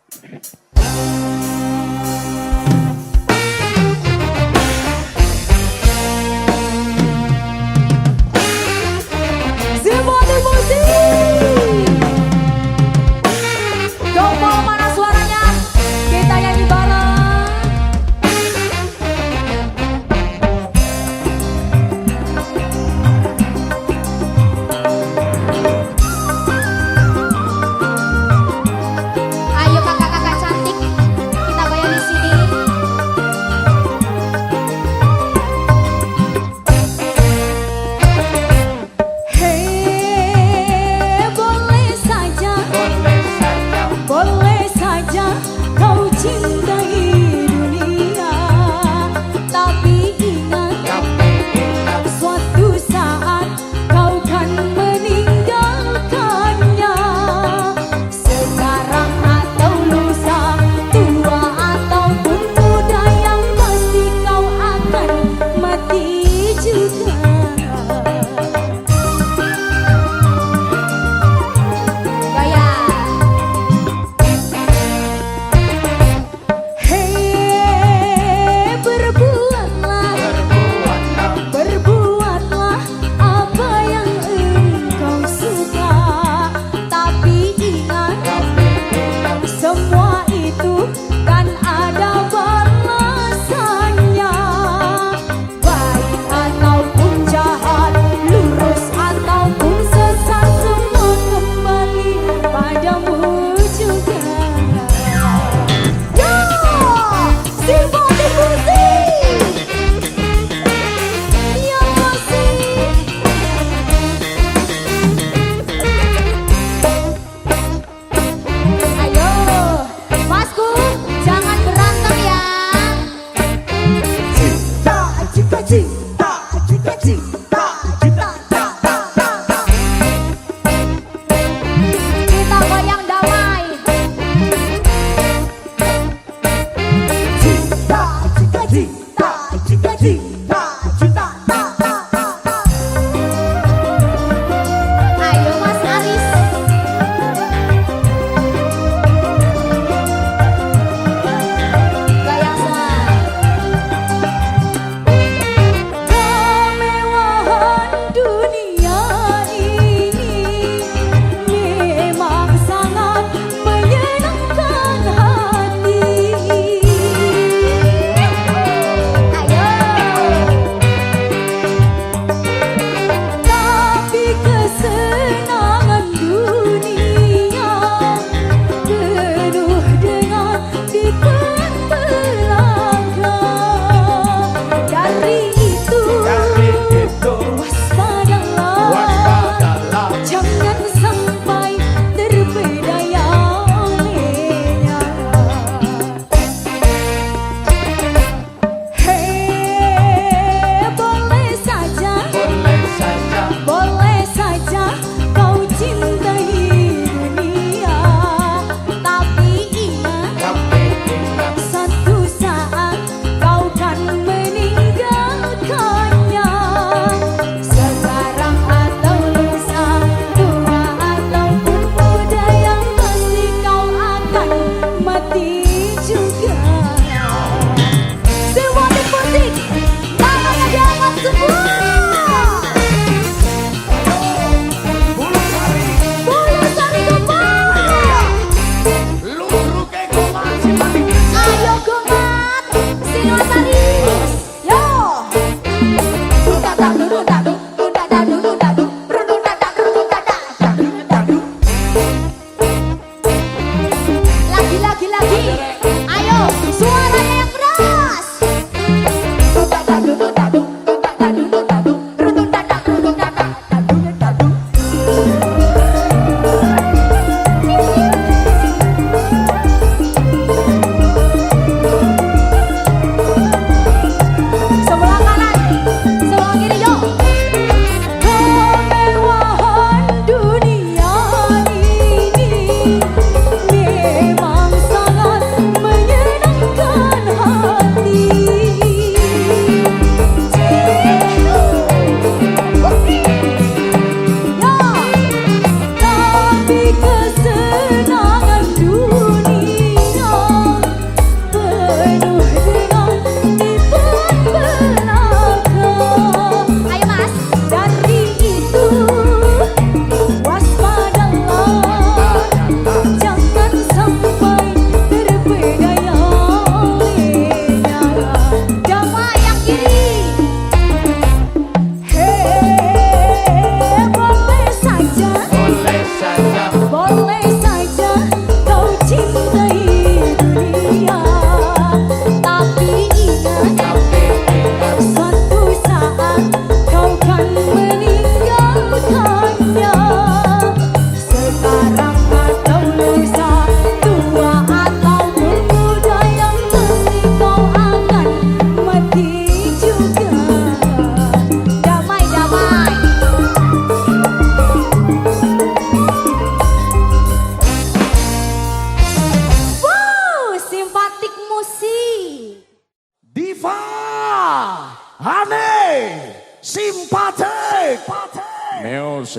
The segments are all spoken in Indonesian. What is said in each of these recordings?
Semuanya musik. Coba mana suaranya? Kita nyanyi bareng. Ayo kakak-kakak cantik.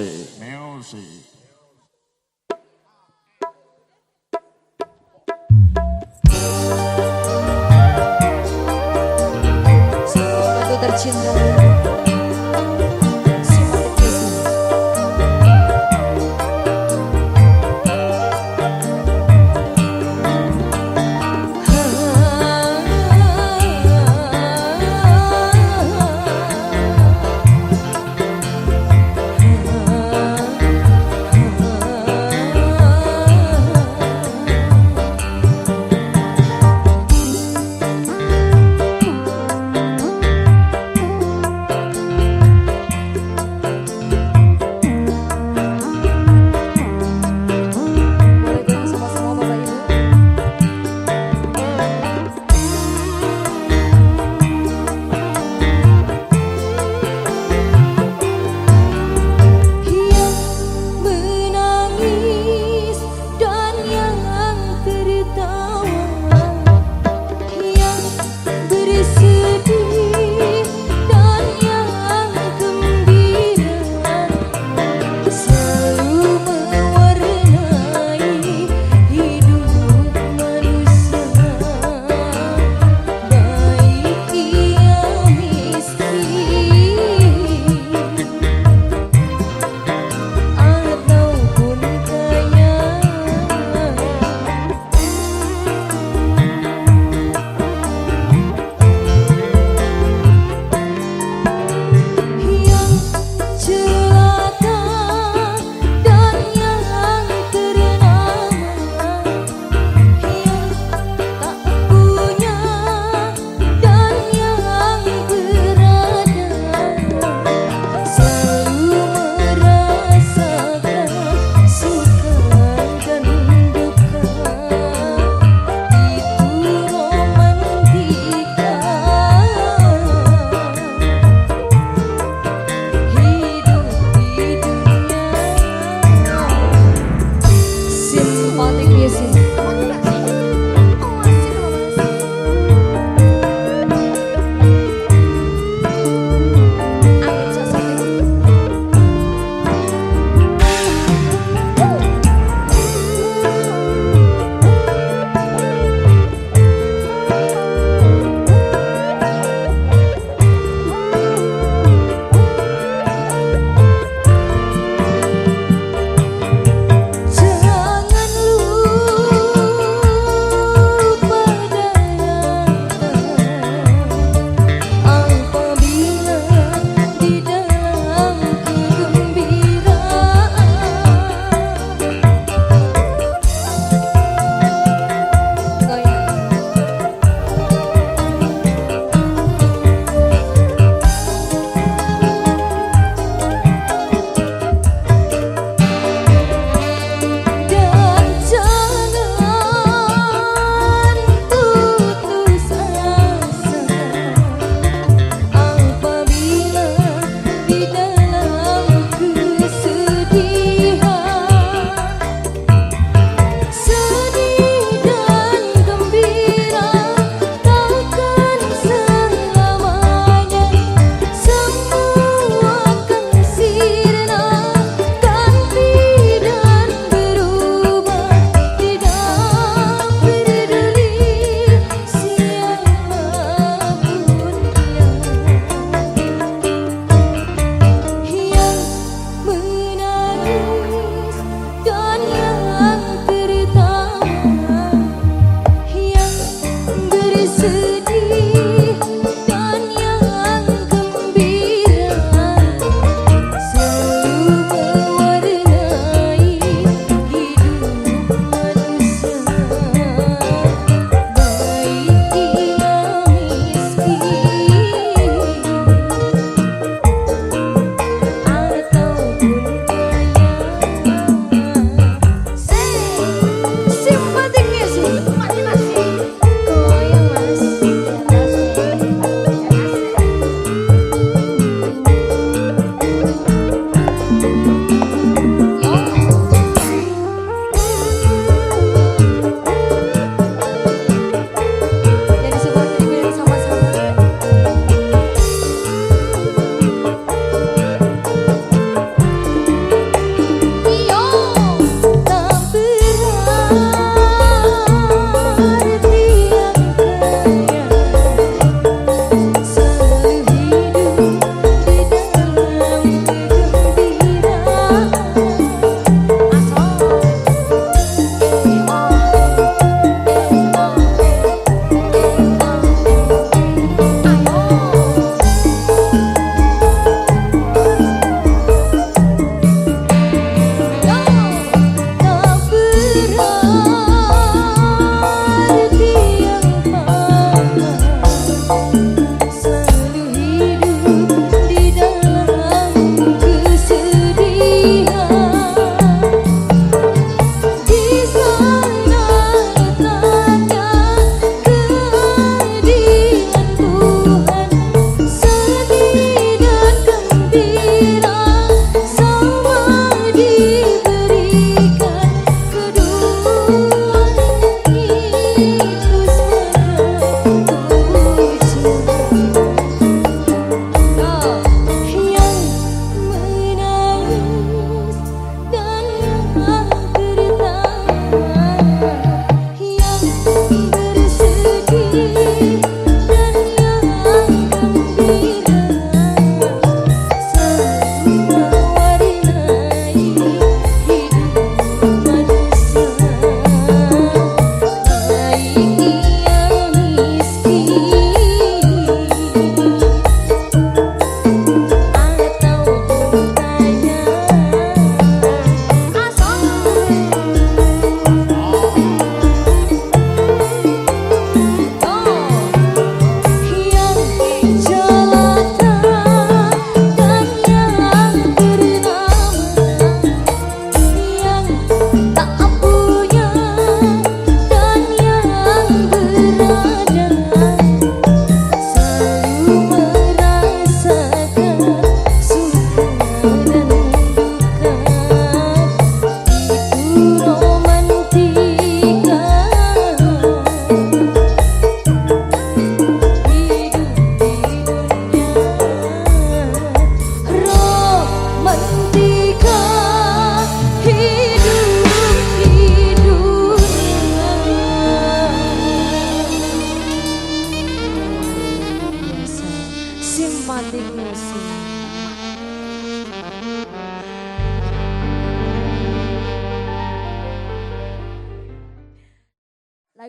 Music. Satu tercinta. Simpatik Desi.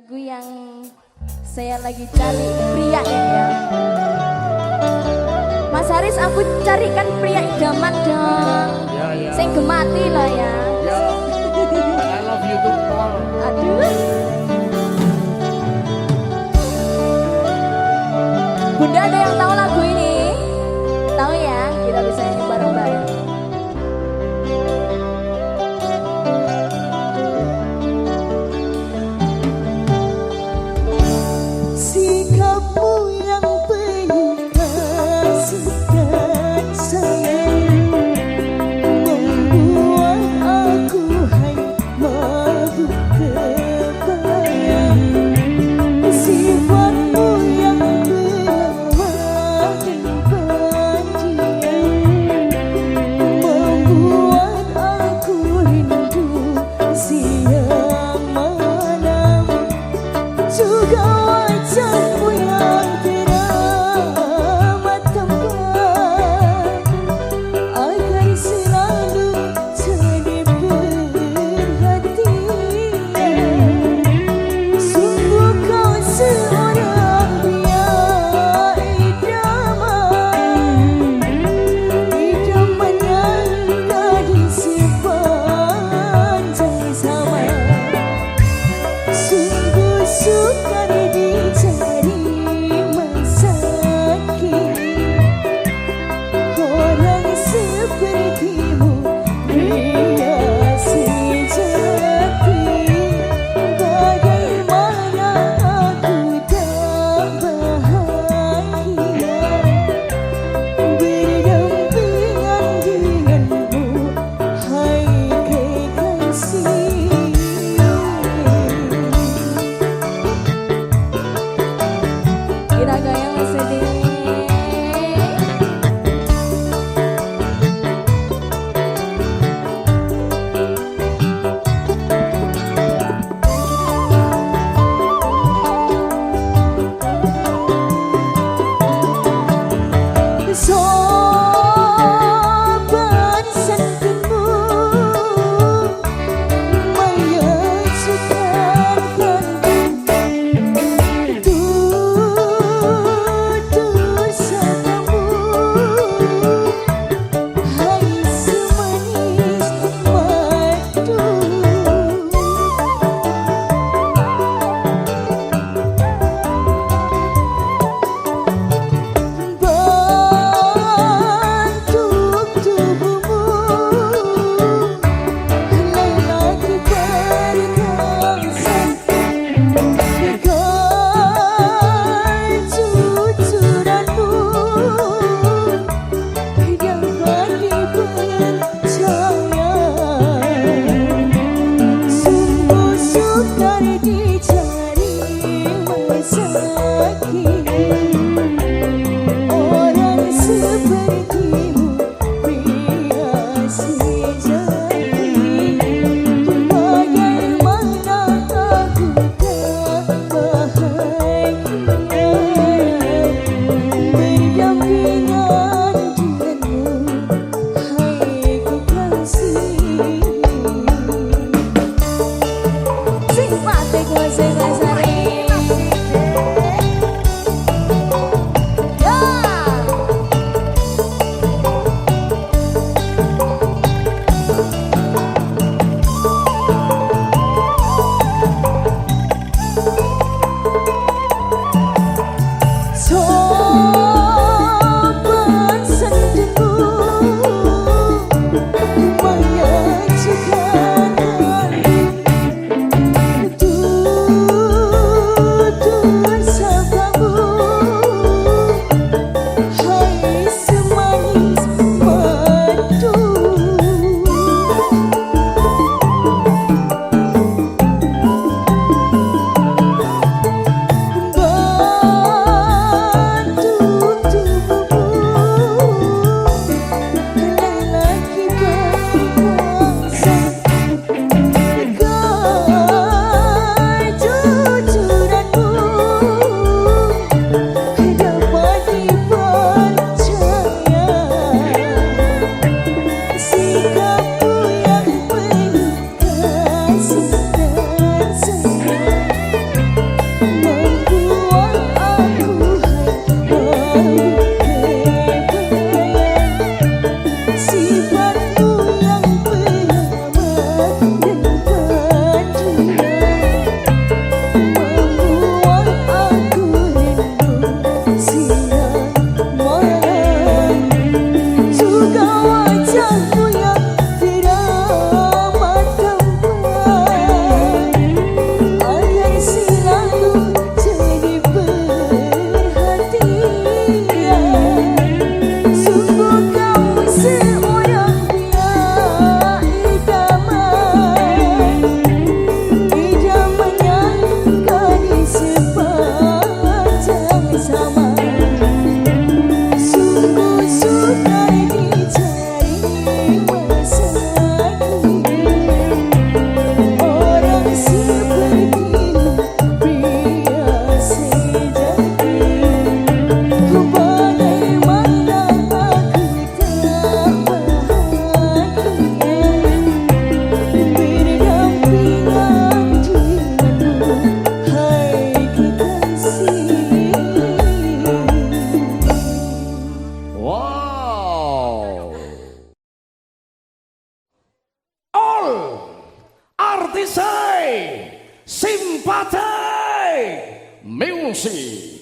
Lagu yang saya lagi cari pria ya. Mas Haris, aku carikan pria idaman dong. Ya. Saya gemati lah ya. Ya. I love you too, Paul. Aduh. Bunda, ada yang tahu lagu ini? Tahu ya? Kita bisa nyanyi bareng-bareng. Sikapmu yang penuh kasih dan sayang membuat aku hanya mabuk kebayang. Sifatmu yang berawal dan pendiam membuat aku rindu siang malam. Juga wajahmu yang teramat tampan agar selalu jadi perhatian. Sungguh kau seorang pria idaman, idaman yang gadis sepanjang zaman. Sungguh sukar dicari Artisai Simpati Music.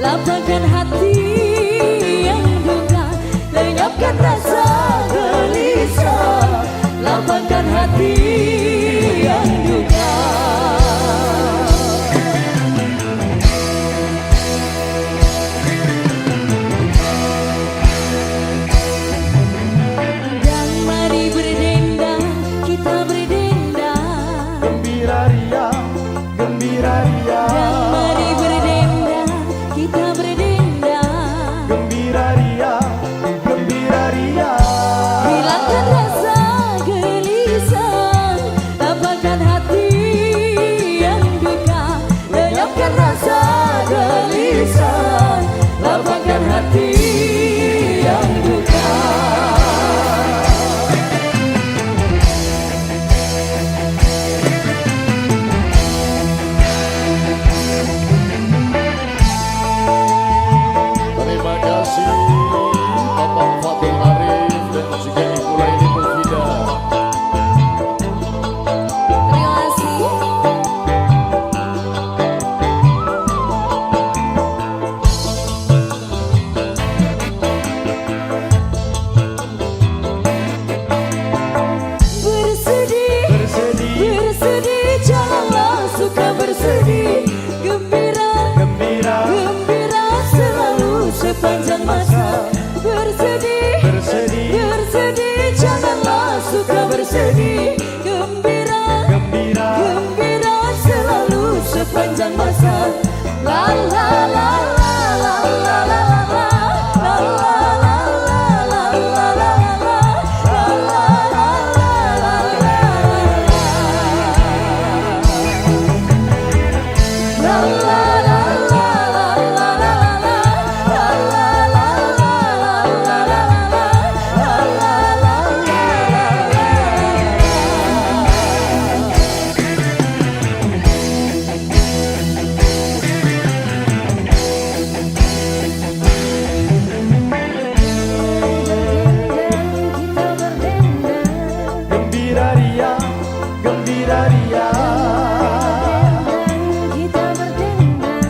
Lapangkan hati yang duka, lenyapkan rasa gelisah. Lapangkan hati yang duka. Dan mari berdendang, kita berdendang. Gembira ria, gembira ria. Dan mari berdendang, kita berdendang. Gembira ria, gembira ria. Hilangkan rasa gelisah, lapangkan hati yang duka, lenyapkan rasa gelisah, lapangkan hati yang duka. Terima kasih Bapak Fatul Arif dan juga Ibu Laini Mufida. Terima kasih. Bersedih, bersedih, bersedih, janganlah suka bersedih. Gembira, gembira, gembira selalu sepanjang masa. Bersedih, bersedih, bersedih, janganlah suka bersedih. Gembira, gembira, gembira selalu sepanjang masa. La la la la la la la la. Gembira ria, gembira ria. Kita berdendang.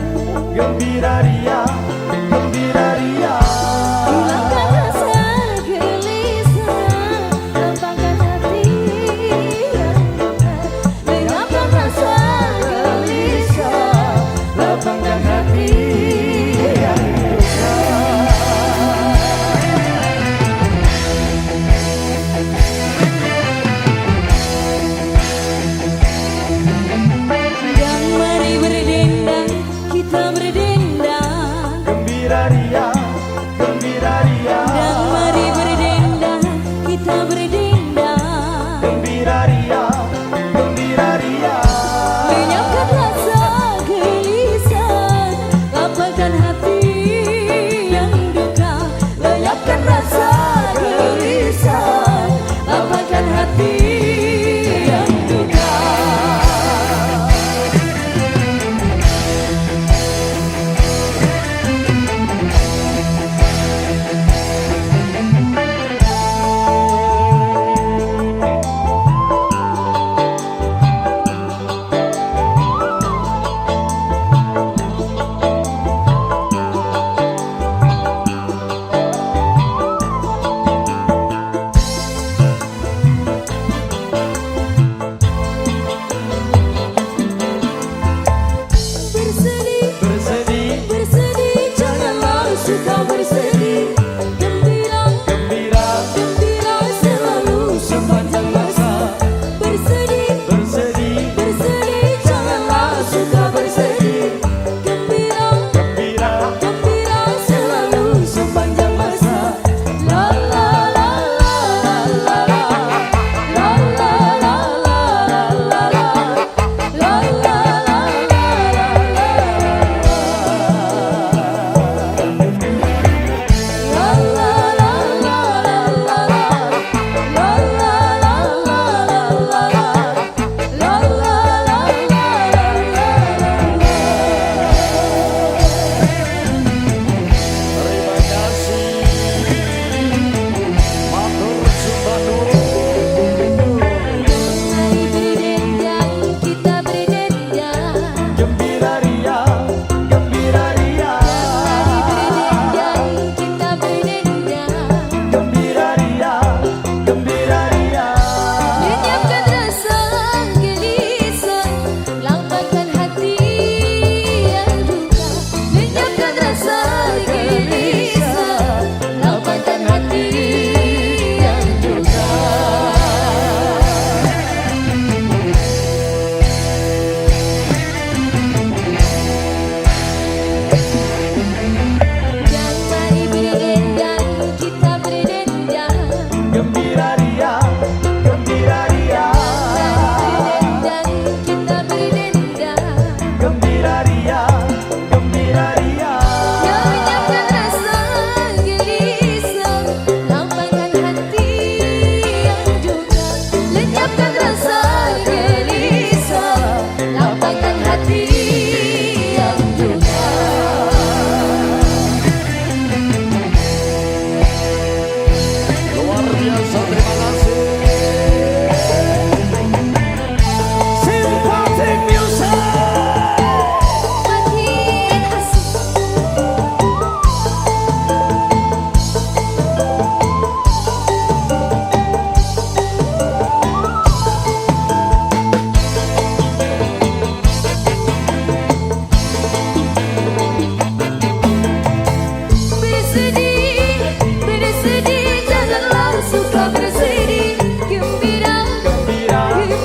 Gembira ria, gembira ria. Hilangkan rasa gelisah, lapangkan hati yang duka, lenyapkan rasa gelisah, lapangkan hati yang duka.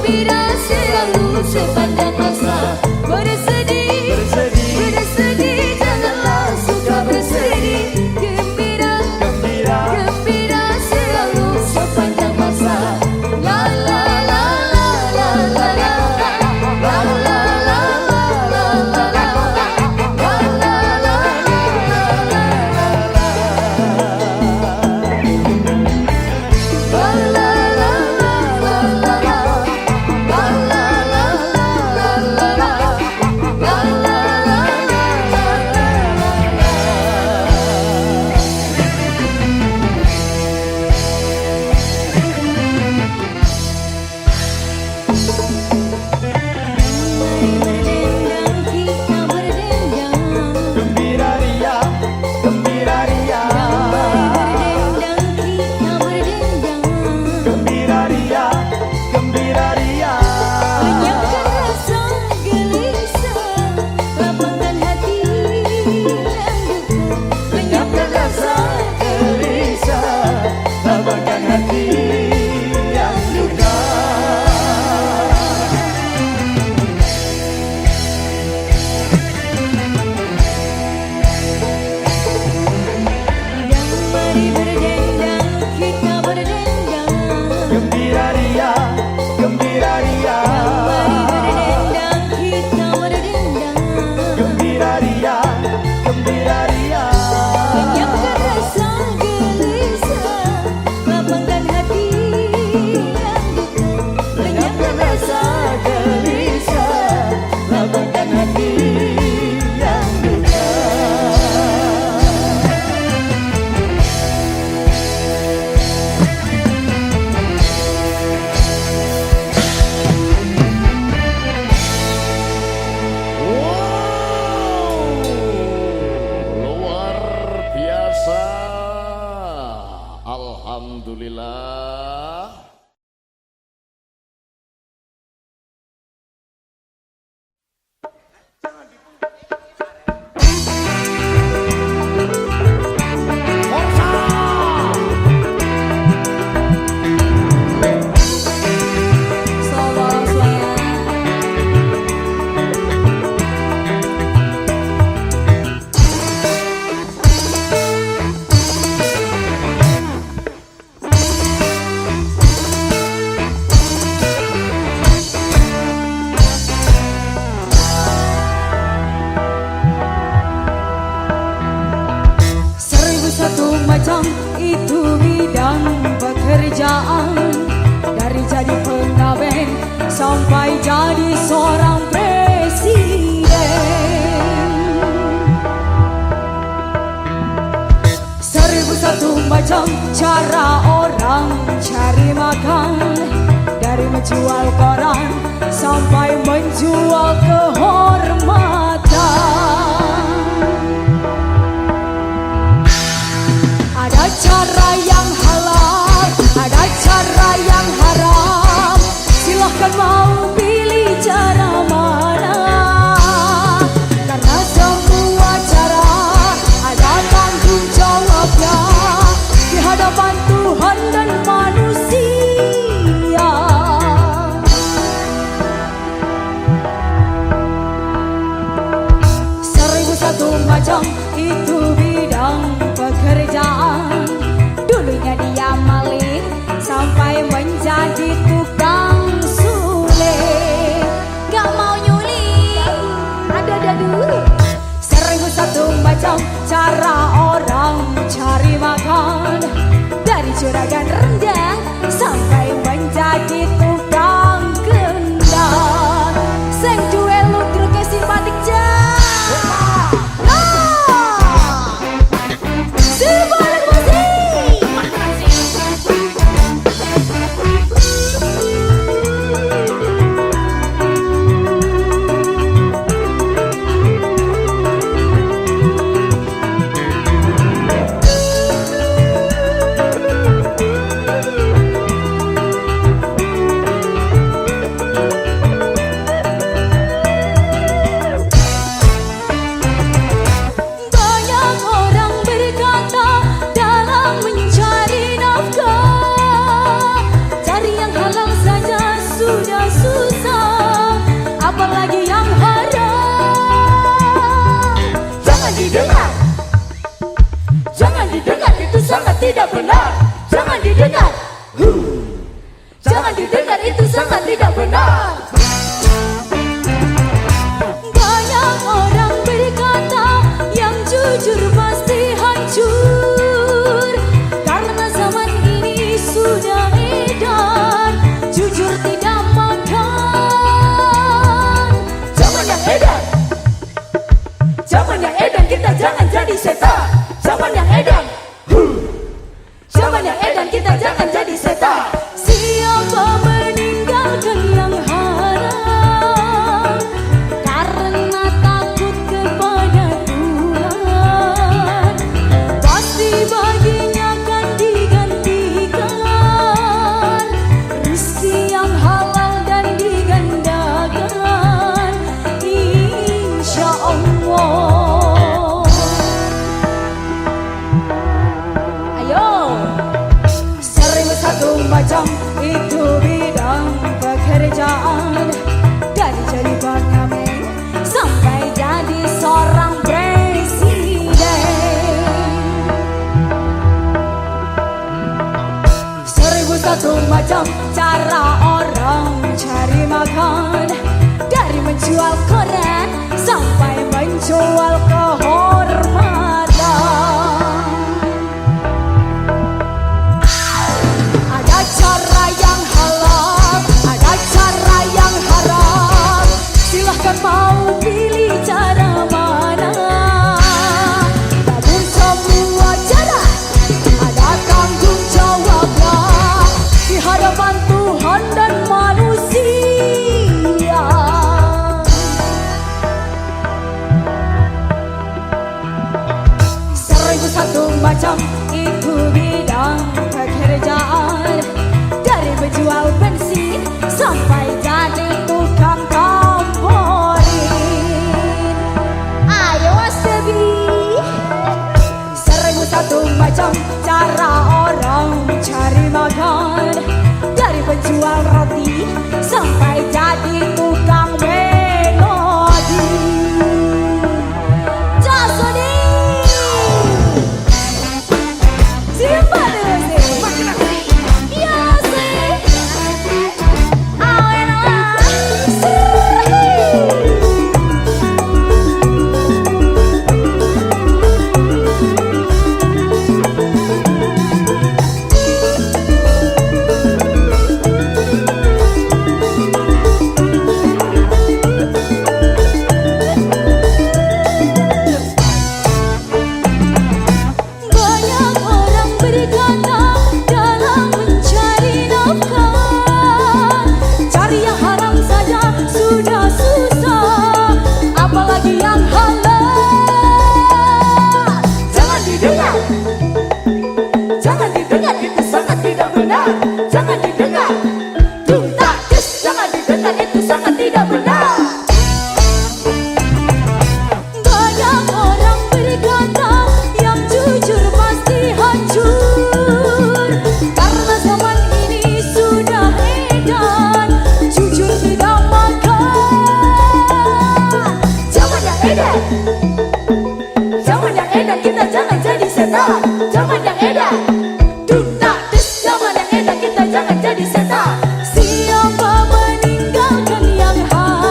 gembira selalu sepanjang masa. Bersedih, bersedih, janganlah suka bersedih. Gembira, gembira, gembira selalu sepanjang masa. La la la la la la la. Alhamdulillah. Macam itu bidang pekerjaan, dari jadi pengamen sampai jadi seorang presiden. 1001 macam cara orang cari makan, dari menjual koran sampai menjual kehormatan. Ada cara yang halal, ada cara yang haram. Silahkan mau pilih cara mana, karena semua cara ada tanggung jawabnya di hadapan Tuhan dan manusia. susah, apalagi yang haram. Jangan didengar, jangan didengar, itu sangat tidak benar. Jangan didengar, jangan didengar, itu sangat tidak benar. Banyak orang berkata yang jujur pasti hancur, karena zaman ini sudah edan, jujur tidak makan. Zaman yang edan, zaman yang edan, kita jangan jadi setan. Zaman yang edan, zaman yang edan, kita jangan jadi setan. Siapa meninggalkan yang haram karena takut kepada Tuhan, pasti baginya akan digantikan rezeki yang halal dan digandakan, insya Allah. Ayo, 1001 macam itu bidang pekerjaan, dari jadi pengamen sampai jadi seorang presiden. 1001 macam cara orang cari makan, dari menjual koran sampai menjual kehormatan. Ada cara yang halal, ada cara yang haram, silahkan mau pilih cara mana. Namun semua cara ada tanggung jawabnya di hadapan Tuhan dan manusia. 1001 macam itu bidang pekerjaan, dari menjual bensin sampai jadi tukang komporin. Ayo Sebi, 1001 macam cara orang cari makan, dari penjual roti sampai jadi tukang melodi. Jasoni, siapa dulu sih? Ya sih, awena banyak orang berkata dalam mencari nafkah, cari yang haram saja sudah susah, apalagi yang halal. Jangan didengar, jangan didengar, itu sangat tidak benar. Jangan didengar, tuntas, jangan didengar, itu sangat tidak benar. Banyak orang berkata yang jujur pasti hancur, karena zaman ini sudah edan, jujur tidak makan. Zaman yang edan, zaman yang edan, kita jangan jadi setan. Zaman yang edan, tuntas, zaman yang edan, kita jangan jadi setan. Siapa meninggalkan yang haram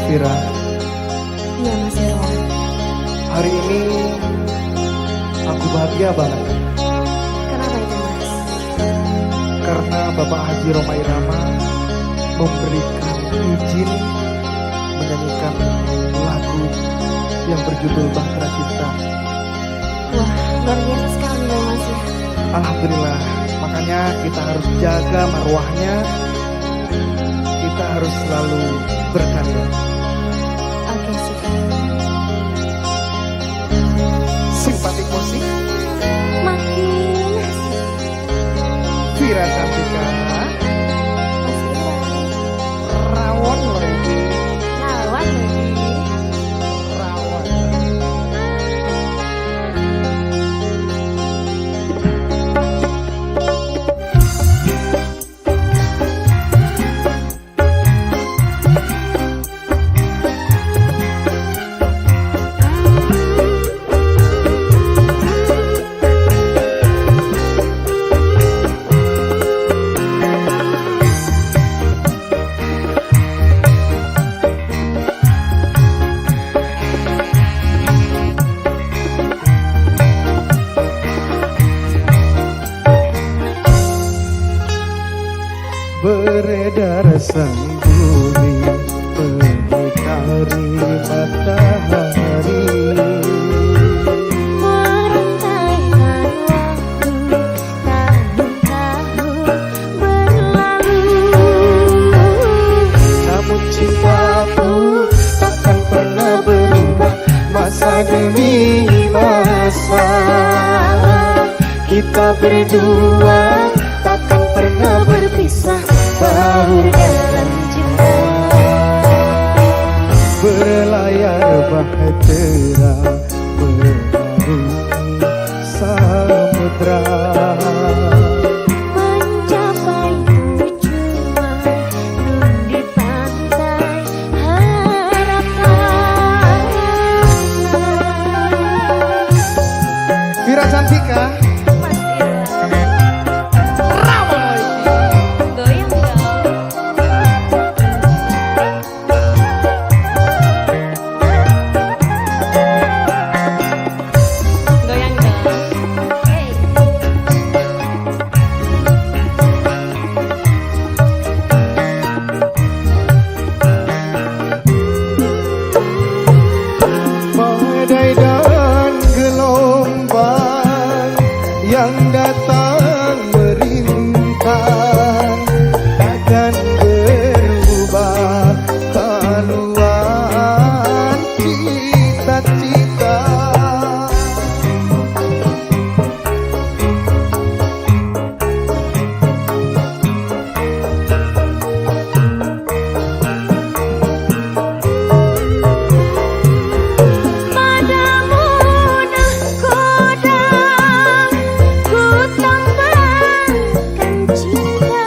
Vira, Iya Mas Irwan. hari ini aku bahagia banget Kenapa itu Mas? karena Bapak Haji Rhoma Irama memberikan izin menyanyikan lagu yang berjudul Bahtera Cinta. Wah, luar biasa sekali ya Mas ya. Alhamdulillah, makanya kita harus jaga marwahnya, kita harus selalu berkarya. Oke sih. Simpatik musik Makin Vira Cantika, Mas Irwan. rawon lagi, Lawan lagi. rawon. masa demi masa. Kita berdua takkan pernah berpisah, baur dalam cinta. Berlayar bahtera mengarungi samudra, mencapai tujuan nun di pantai harapan. Vira Cantika. Mas Ira, Rawon lagi. goyang dong. Goyang dong. Hey. Badai dan gelombang yang datang merintang takkan berubah haluan cita-cita. Padamu nahkoda ku tambahkan cinta,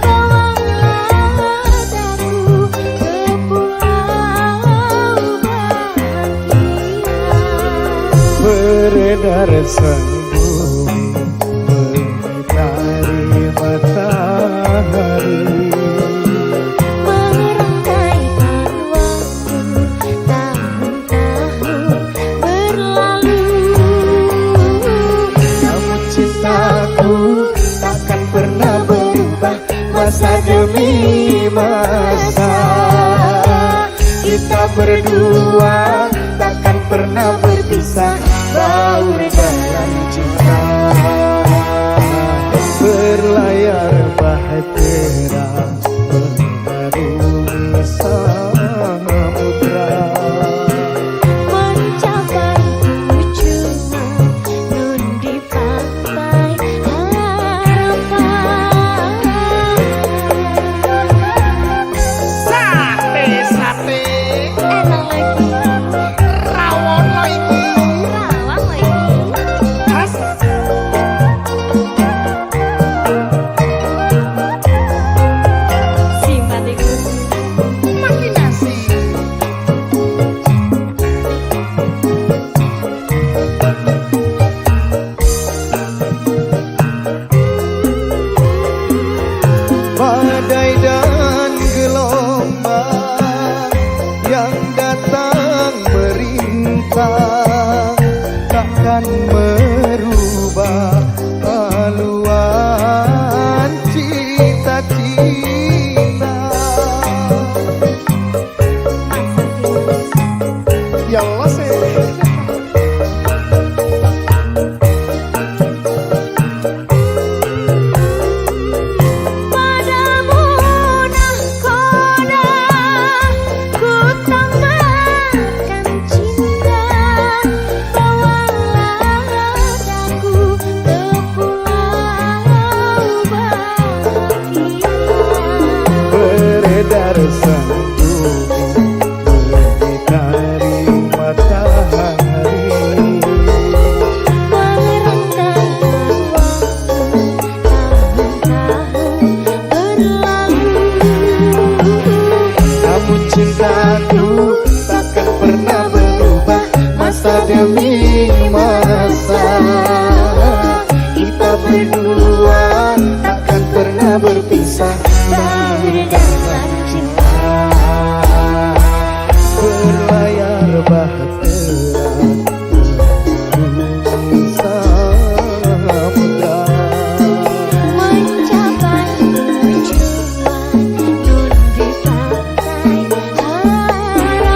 bawanglah daku ke pulau bahagia. Beredar sang bumi mengitari matahari, Merangkaikan waktu tahun-tahun berlalu. namun cintaku takkan pernah berubah masa demi masa. Kita berdua takkan pernah berpisah, baur dalam cinta. Berlayar bahtera mengarungi samudra, Mencapai tujuan nun di pantai harapan. sate Enak lagi, rawon lagi. rawang lagi. Simpatikus. Imajinasi. Badai dan gelombang yang datang merintang takkan merubah haluan cita-cita. Ya Allah sih. Padamu nahkoda ku tambahkan cinta, bawanglah daku ke pulau bahagia. Beredar sang bumi mengitari matahari, Merangkaikan waktu tahun-tahun berlalu. namun cintaku takkan pernah berubah masa demi masa. Kita berdua takkan pernah berpisah, Baur dalam cinta. berlayar bahtera mengarungi samudra, Mencapai tujuan nun di pantai harapan.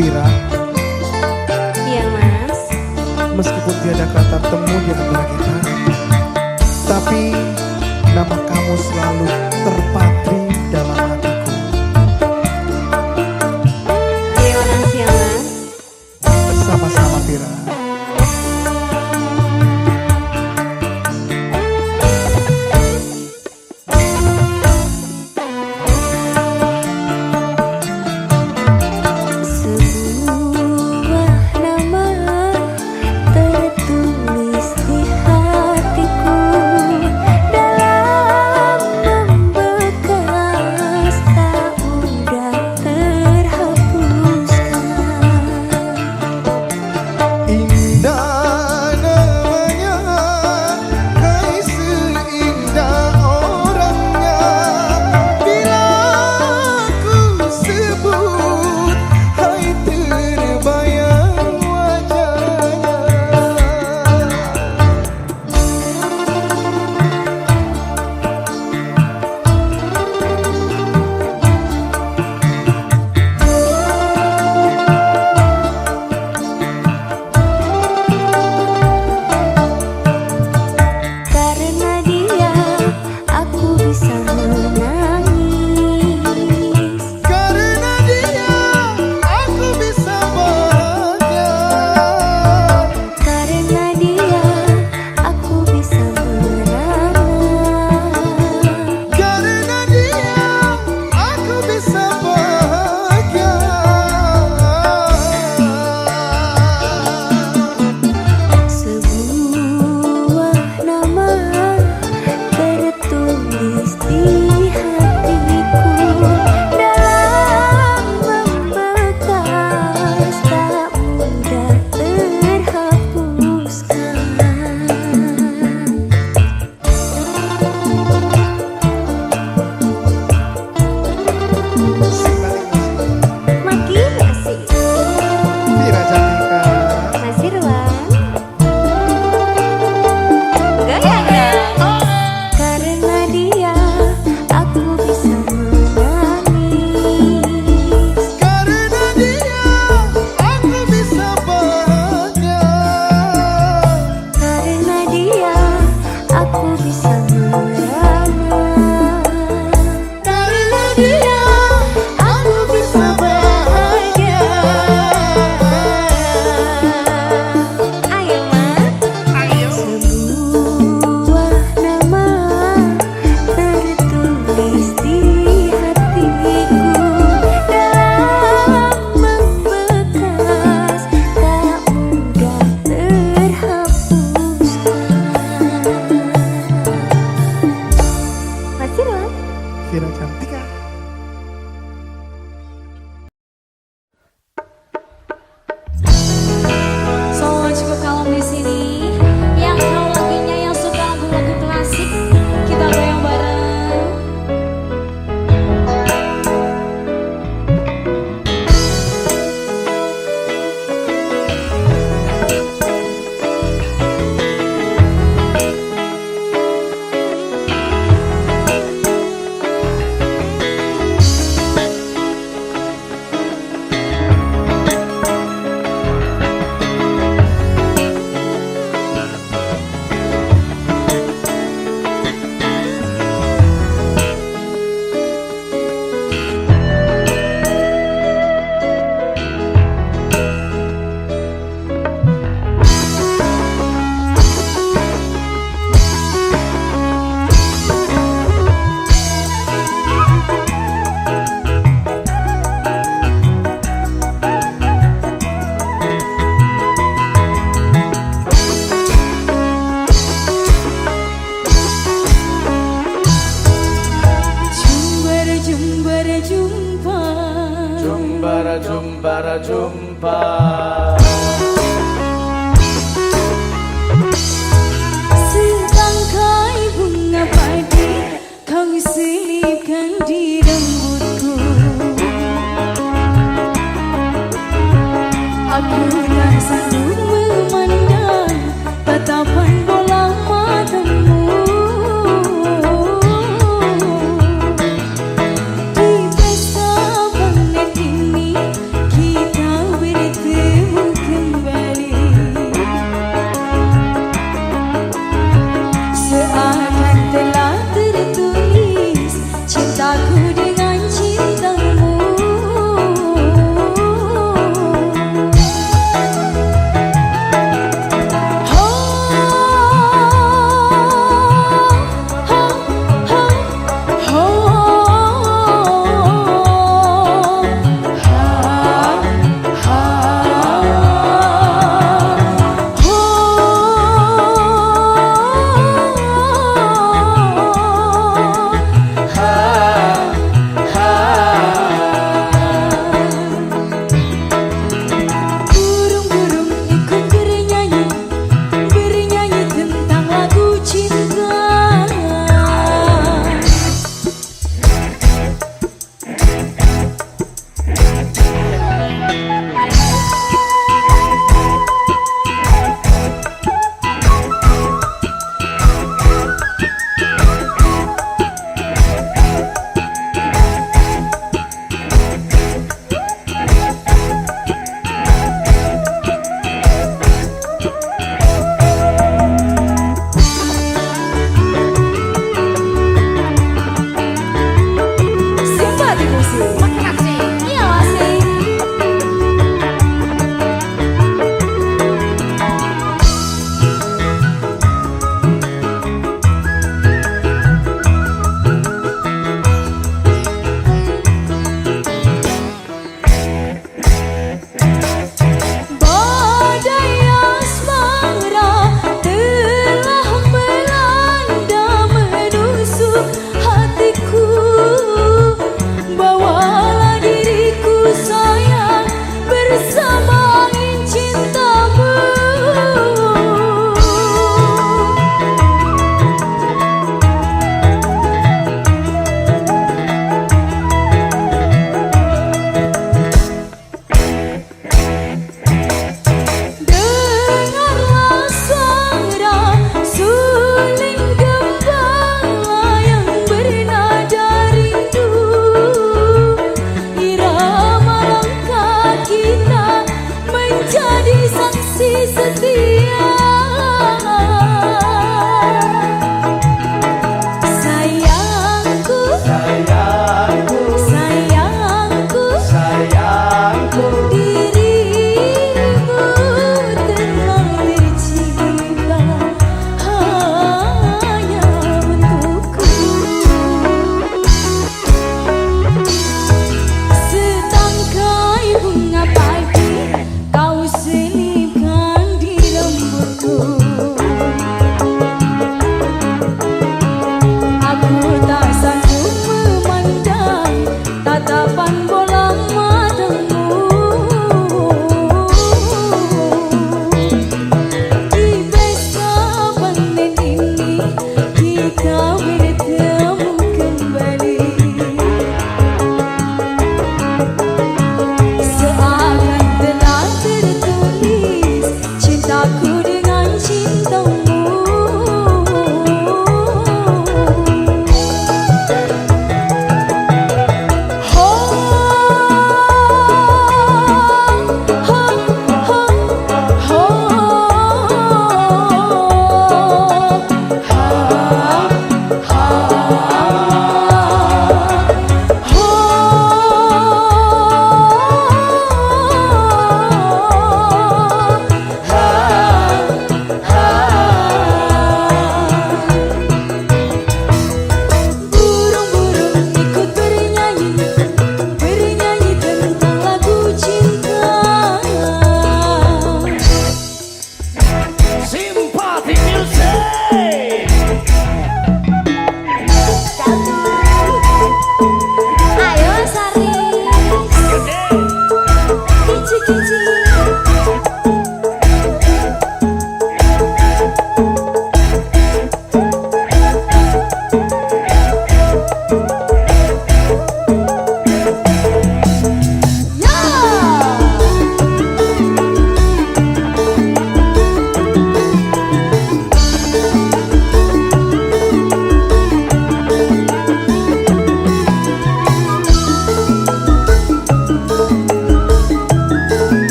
Vira, Iya mas. meskipun tiada kata temu di antara kita, tapi nama kamu selalu terpatri dalam hatiku. Terima kasih ya mas. Sama-sama Vira. Sebuah nama tertulis di hatiku, dalam membekas tak mudah terhapuskan. Indah namanya, hai seindah orangnya. Bila ku sebut, hai terbayang wajahnya. Karena dia aku bisa menangis. Karena dia aku bisa bahagia. Karena dia aku bisa meramah. Karena dia aku bisa bahagia. Sebuah nama tertulis di hatiku, dalam membekas tak mudah terhapuskan. Makin asik. Vira Cantika. Mas Irwan. Karena dia aku bisa menangis. Karena dia aku bisa bahagia. Karena dia aku bisa meramah. Karena dia aku bisa bahagia. Ayo mas. Sebuah nama tertulis di hatiku, dalam membekas tak mudah terhapuskan. Mas Irwan. Vira Cantika. So cukup kalem di sini. Yang tahu lagunya, yang suka lagu-lagu klasik, kita goyang bareng. jumpa. Setangkai bunga padi kau selipkan di rambutku. Aku tak sanggup memandang tatapan bola matamu. Di pesta panen ini kita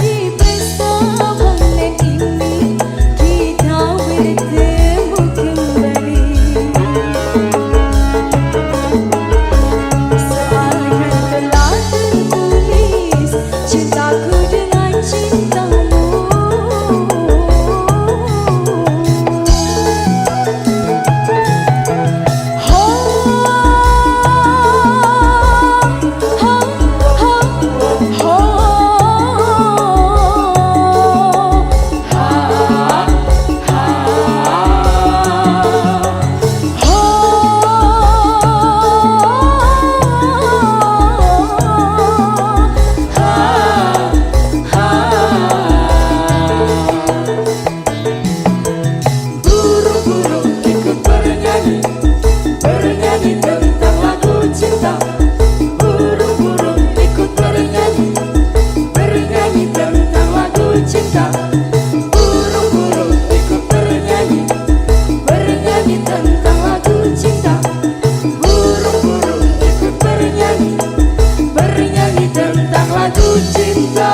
Di pesta panen ini kita bertemu kembali. Seakan telah tertulis cintaku dengan cintamu. Burung-burung ikut bernyanyi, bernyanyi tentang lagu cinta. Burung-burung ikut bernyanyi, bernyanyi tentang lagu cinta. Burung-burung ikut bernyanyi, bernyanyi tentang lagu cinta. Burung-burung ikut bernyanyi, bernyanyi tentang lagu cinta.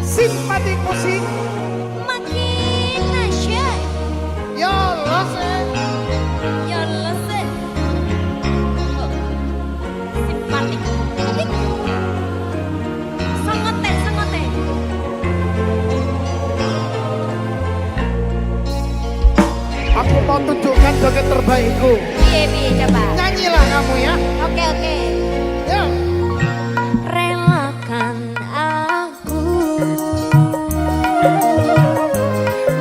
Simpatik musik. Makin nasyid. Ya Allah, Ya lesen. Oh, simpatik. Oke. Sangote, sangote. aku mau tunjukkan joget terbaikku. Piye coba. Nyanyilah kamu ya. Oke. Ya. Relakan aku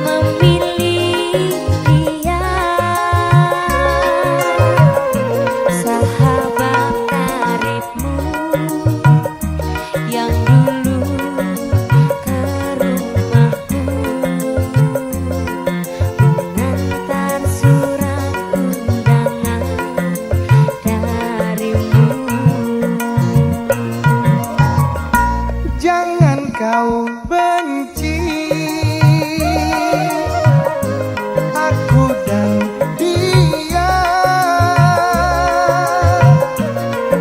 memilih dia, sahabat karibmu yang dulu ke rumahku mengantar surat undangan darimu. Jangan kau benci aku dan dia,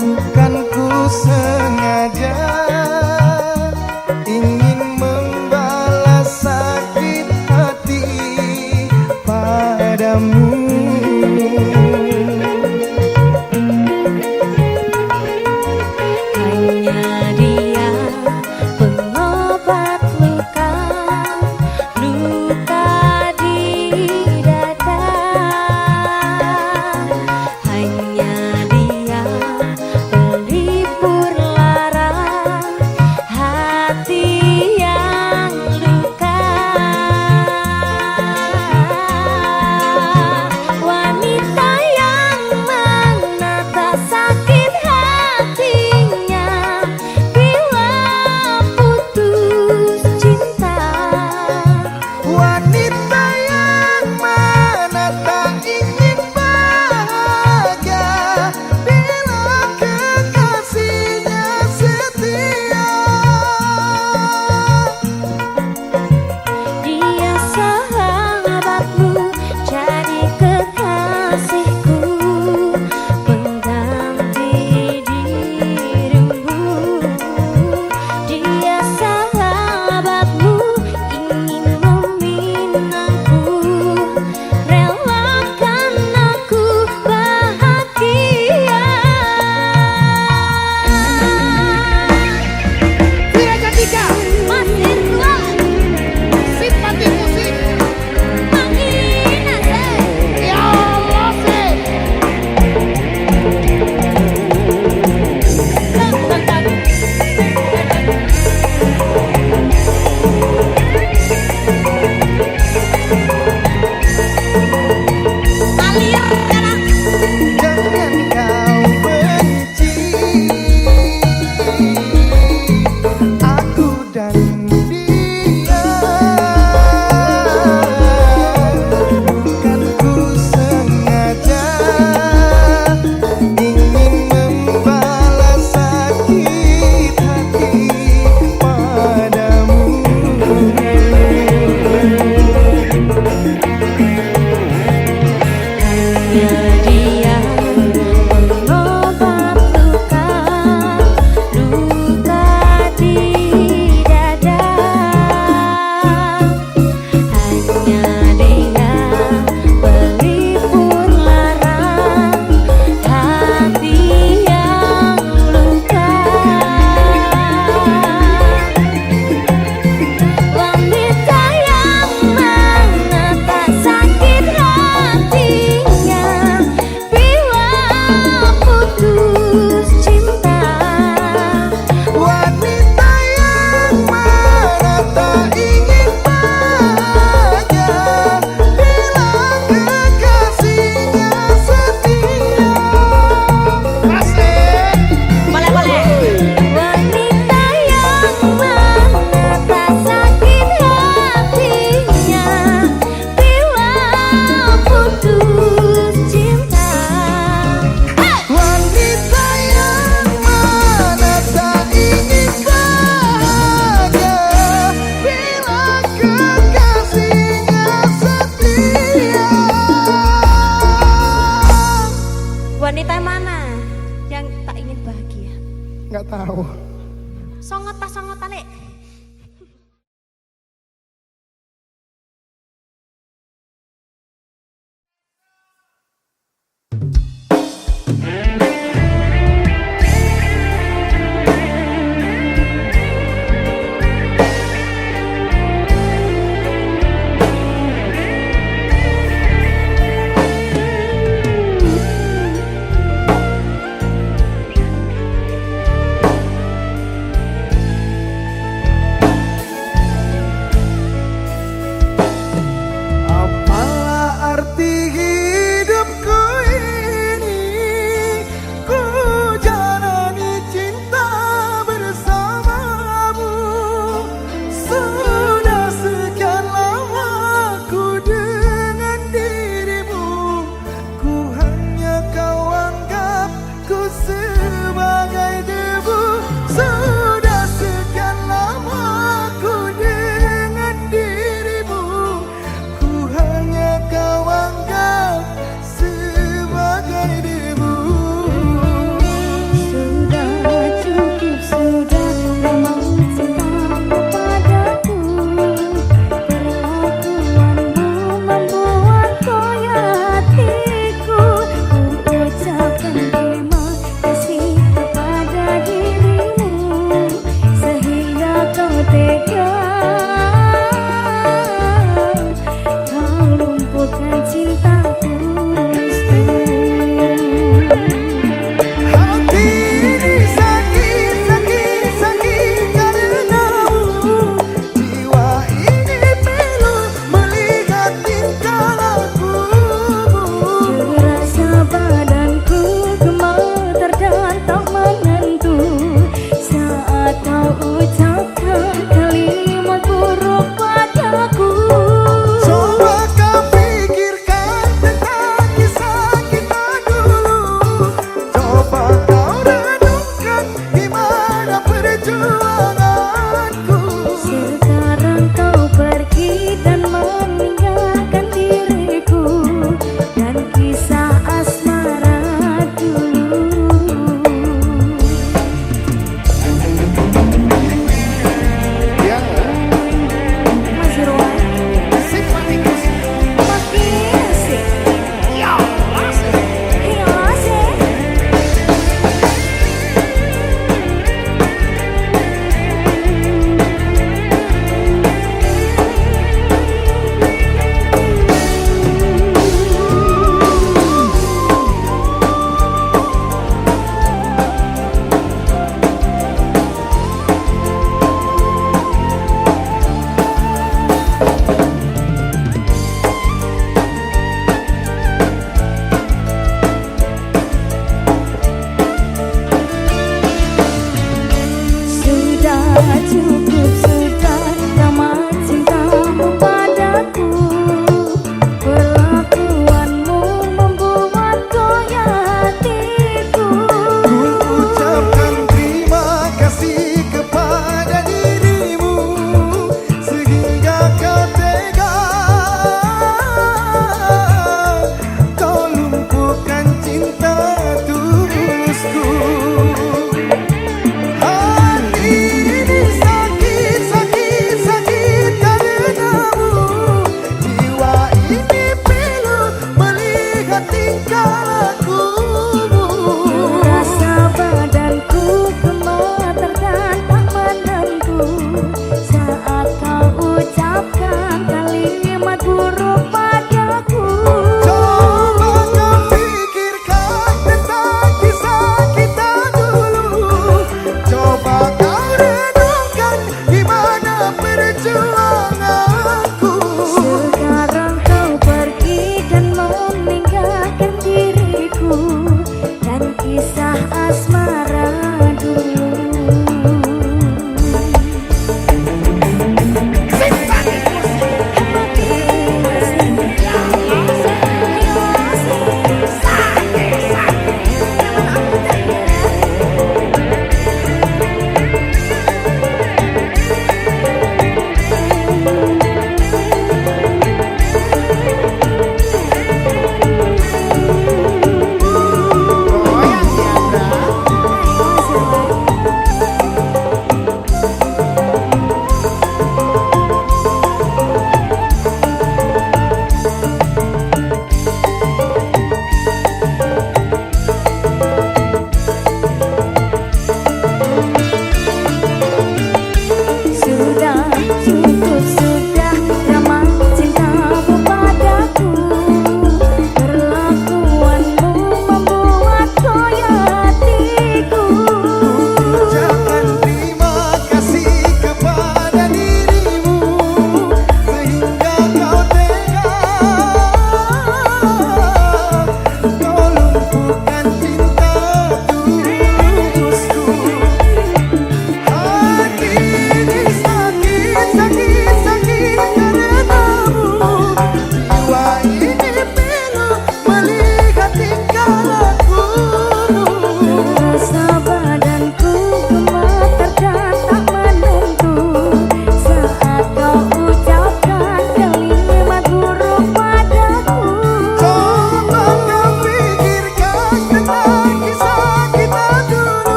bukan ku sengaja ingin membalas sakit hati padamu. Hanya dia pengobat luka, luka di dada. Hanya dia pelipur lara hati yang luka. tahu. Songot-songotan nek.